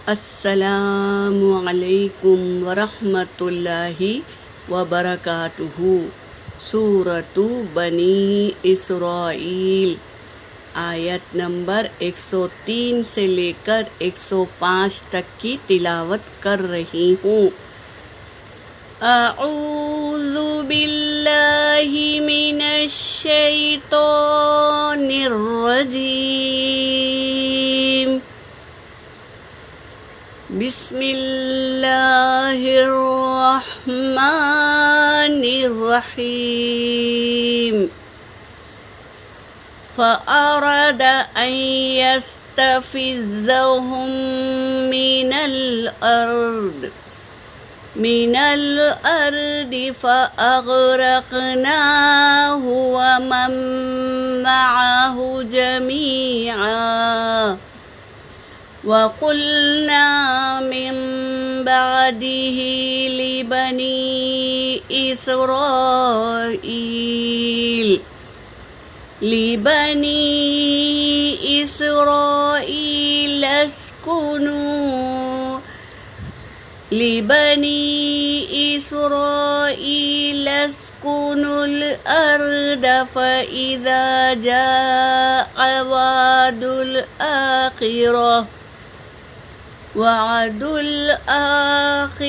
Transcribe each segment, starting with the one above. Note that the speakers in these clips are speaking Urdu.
السلام علیکم ورحمۃ اللہ وبرکاتہ۔ سورۃ بنی اسرائیل آیت نمبر 103 سے لے کر 105 تک کی تلاوت کر رہی ہوں۔ اعوذ باللہ من الشیطان الرجیم، بسم اللہ الرحمن الرحیم۔ فأراد أن يستفزهم من الأرض فأغرقناه ومن معه جميعا، وقلنا من بعده لبني إسرائيل اسكنوا الأرض فإذا جاء وعد الآخرة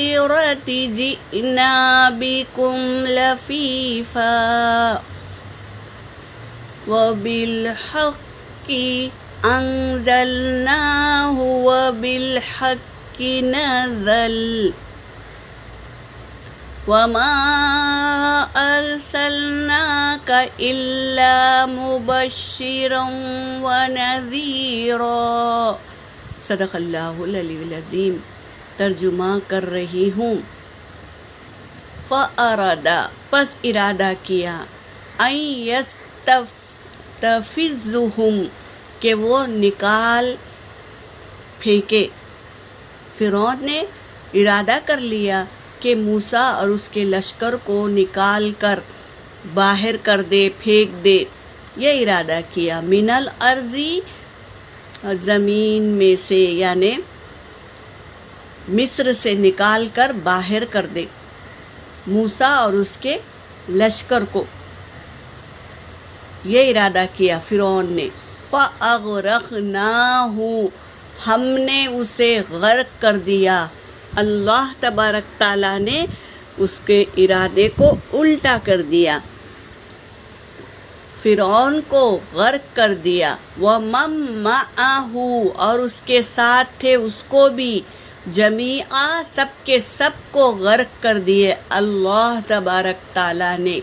جئنا بكم لفيفا وبالحق أنزلناه وبالحق نزل وما أرسلناك إلا مبشرا ونذيرا۔ صدق اللہ العلی العظیم۔ ترجمہ کر رہی ہوں۔ فَأَرَادَ پس ارادہ کیا، أَن يَسْتَفِزُّهُمْ کہ وہ نکال پھینکے۔ فرعون نے ارادہ کر لیا کہ موسیٰ اور اس کے لشکر کو نکال کر باہر کر دے، پھینک دے۔ یہ ارادہ کیا، من الارضی زمین میں سے، یعنی مصر سے نکال کر باہر کر دے موسیٰ اور اس کے لشکر کو۔ یہ ارادہ کیا فرعون نے۔ فَأَغْرَقْنَاهُ ہم نے اسے غرق کر دیا۔ اللہ تبارک تعالیٰ نے اس کے ارادے کو الٹا کر دیا، فرعون کو غرق کر دیا۔ وَمَن مَّعَهُ اور اس کے ساتھ تھے اس کو بھی، جمیعا سب کے سب کو غرق کر دیے اللہ تبارک تعالیٰ نے۔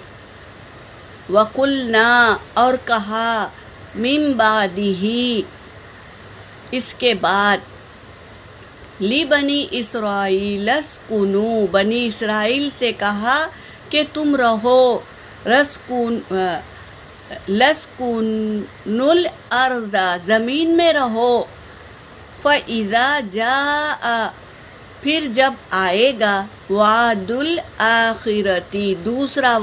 وَقُلْنَا اور کہا، مِن بَعْدِهِ اس کے بعد، لِبَنِي اسرائیل اسْكُنُوا بنی اسرائیل سے کہا کہ تم رہو، لَاسْكُنُوا الْأَرْضَ زمین میں رہو، فَإِذَا جَاءَ پھر جب آئے گا، وعد الآخرتی دوسرا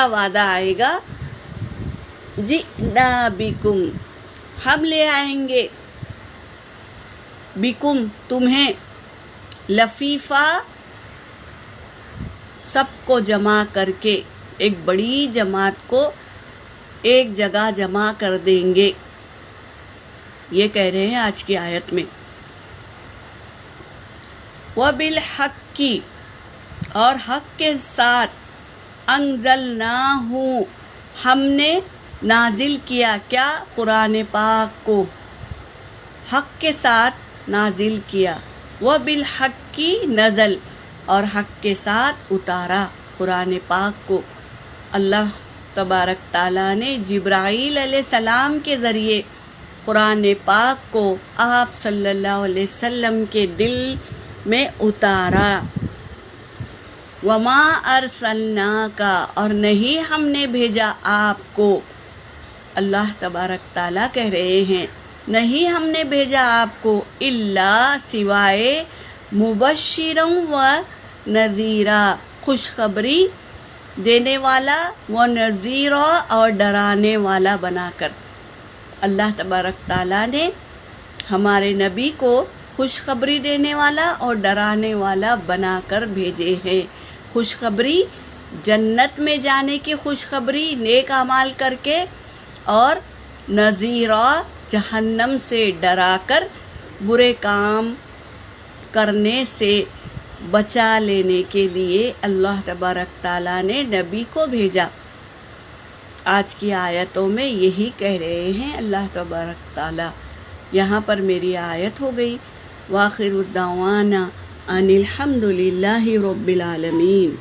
وعدہ آئے گا، جئنا بکم ہم لے آئیں گے، بکم تمہیں، لفیفا سب کو جمع کر کے، ایک بڑی جماعت کو ایک جگہ جمع کر دیں گے۔ یہ کہہ رہے ہیں آج کی آیت میں۔ وَبِالْحَقِّ اور حق کے ساتھ، انزلناہ ہم نے نازل کیا، کیا؟ قرآن پاک کو حق کے ساتھ نازل کیا۔ وَبِالْحَقِّ نزل اور حق کے ساتھ اتارا قرآن پاک کو۔ اللہ تبارک تعالیٰ نے جبرائیل علیہ السلام کے ذریعے قرآن پاک کو آپ صلی اللہ علیہ وسلم کے دل میں اتارا۔ وَمَا أَرْسَلْنَاكَ اور نہیں ہم نے بھیجا آپ کو، اللہ تبارک تعالیٰ کہہ رہے ہیں نہیں ہم نے بھیجا آپ کو، الا سوائے مبشرا و نذیرا خوشخبری دینے والا، و نذیرا اور ڈرانے والا بنا کر۔ اللہ تبارک تعالیٰ نے ہمارے نبی کو خوشخبری دینے والا اور ڈرانے والا بنا کر بھیجے ہیں۔ خوشخبری جنت میں جانے کی خوشخبری نیک اعمال کر کے، اور نذیرا جہنم سے ڈرا کر برے کام کرنے سے بچا لینے کے لیے اللہ تبارک تعالیٰ نے نبی کو بھیجا۔ آج کی آیتوں میں یہی کہہ رہے ہیں اللہ تبارک تعالیٰ۔ یہاں پر میری آیت ہو گئی۔ وآخر الدعوانا ان الحمد للہ رب العالمین۔